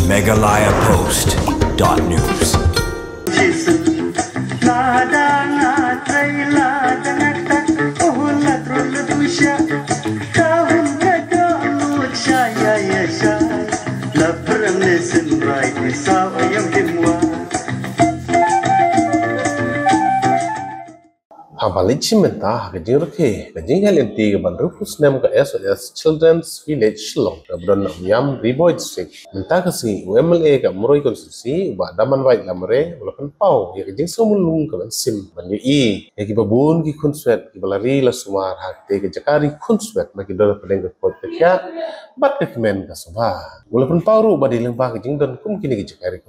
megalayapost.news. Havaliji menta kajing rake kajing halenti ke bandar Pusnem ke SOS Children's Village Shillong ke bulan Yam Riboy District menta kasi UMLA ke Muroi Konstitusi ubah daman baik lamre walaupun pau ya kajing semulung ke sim banyu i ya ki babun ki kunswet ki balari la sumar hakte ke jakari kunswet maki dola pedeng ke pot kya bat ke kemen ke soba walaupun pau ru badi lembah kajing dan kum kini ki jakari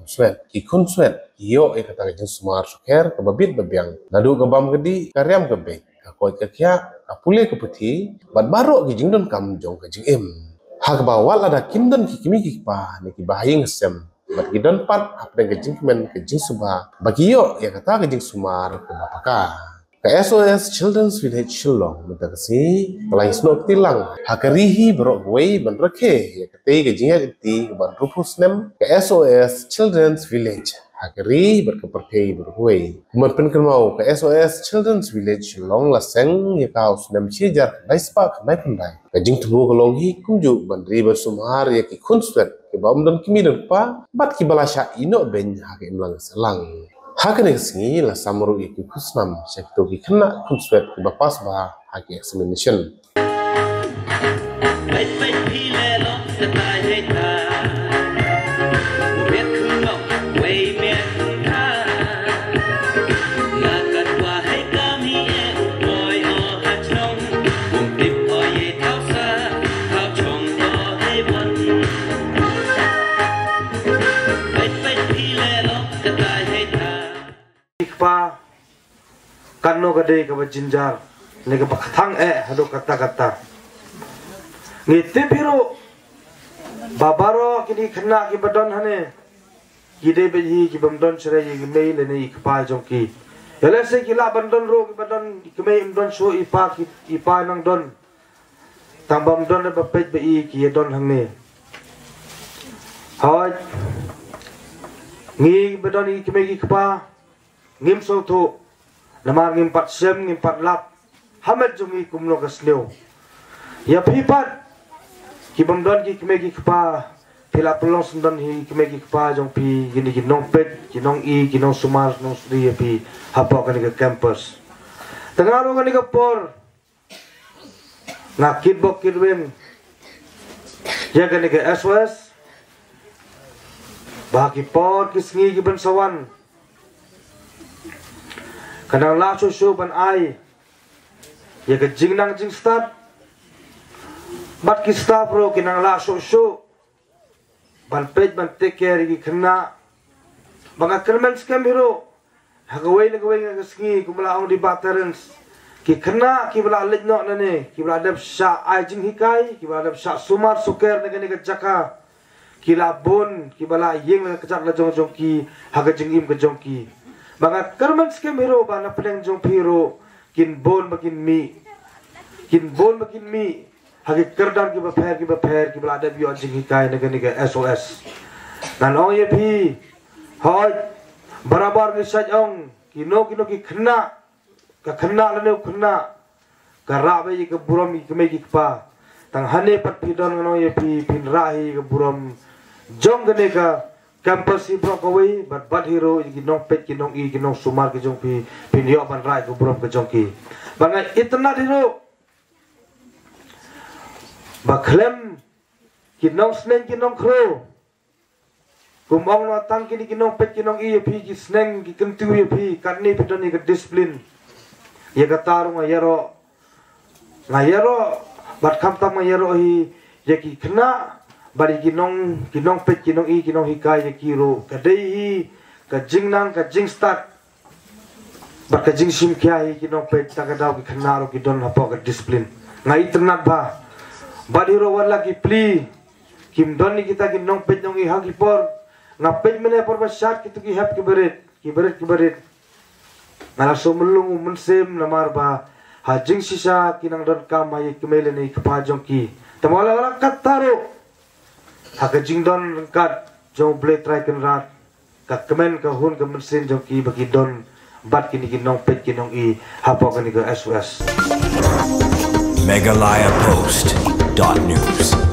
kunswet yo kata kajing sumar suker ke babit babiang nadu ke bam gedi karyam ke be kakoi ke kya kapule ke peti bat baro ki jingdon kam jong ke jing hak bawal ada kimdon ki kimi ki pa ne ki bahing sem bat ki don pat apne ke jing men ke jing suba bagi yo ya kata ke jing sumar ke bapaka ke SOS Children's Village Shillong meta kasi pelai snok tilang hakarihi bro wei ban rake ya kate ke jing ti ban rupus nem ke SOS Children's Village Hakari berkepercayai berhuai. Merpenkan mau ke SOS Children's Village long laseng ya kau sudah cijar naispak naik pendai. Kajing tunggu kelonghi kumju bandri bersumhar ya ki kunswet ke bawam dan kimi dan pa bat ki balasya ino ben hake imlang selang. Hakane kesingi la samru ya ki kusnam sekto ki kena kunswet ke bapas bah hake examination. Kano gede ke jinjar lega pakatang hado kata-kata ngite biru babaro kini kena ki badon hane kide behi ki bamdon sere yi mei le nei kpa jongki yale se ki la bandon ro ki badon ki mei imdon so ipa nang don tang bamdon le bapet bei ki don hangne hawai ngi badon ki mei ki kpa ngim so thu namar ngimpat sem ngimpat lap hamet jungi kumlo kasneu ya pipat ki bamdon ki kemegi kpa pila pelong sendan hi kemegi kpa jong pi gini ki nong pet ki nong i ki nong sumar nong sri pi hapok kan ke campus tengaro kan ke por nakit bok kirwen ya kan ke SOS baki por kisngi ki bensawan kadang la susu ban ai ya ke jing nang jing start bat ki staff ro kinang la susu ban page ban take care ki kena banga kermen scam hero hagawai na gawai nga sngi kumala ang di batterens ki kena ki bala lejno na ne ki bala dab sha ai jing hikai ki bala dab sha sumar suker na gani ka jaka ki la bon ki bala yeng na kajak la jong jong ki haga jing im ka jong ki Bangat kerman skem hero bana pedang jong hero kin bon makin mi hagi kerdar ki baper ki belada bio jing hikai nega SOS nan ong ye pi hoy barabar ni sajong kino ki kena lene kena karabe ke buram ki me ki pa tang hane pat pidon ngano ye pi pin rahi ke buram jong gane ka campus si brokaway bat hero ki nong pet ki nong i ki nong sumar ki jong pi pinyo ban rai ko buram ke jong ki bangai itna hero baklem ki nong sneng ki nong kro kumong no tang ki nong pet ki nong i pi ki sneng ki kentu ye pi karni pitoni ke disiplin ye katarung ayero bat kamtam ayero hi ye ki kena bari kinong pet kinong i kinong hikai ya kiro kadai hi ka jing nang ka jing start bat ka jing sim kya hi kinong pet takadaw ki khanaro ki don hapo ka discipline ngai ternat ba badi ro wala ki pli kim don ni kita kinong pet nong i hagi por ngapet mene por ba shat kitu ki hap ki berit ngala somulung mensem namar ba ha jing sisa kinang don kam hai kemele nei kpa jong ki tamala wala kataro haka jing don kat jong blade try kan rat ka kemen ka hun ka mesin jong ki bagi don bat kini kinong pet kinong i hapo kan ke SOS Meghalaya Post.news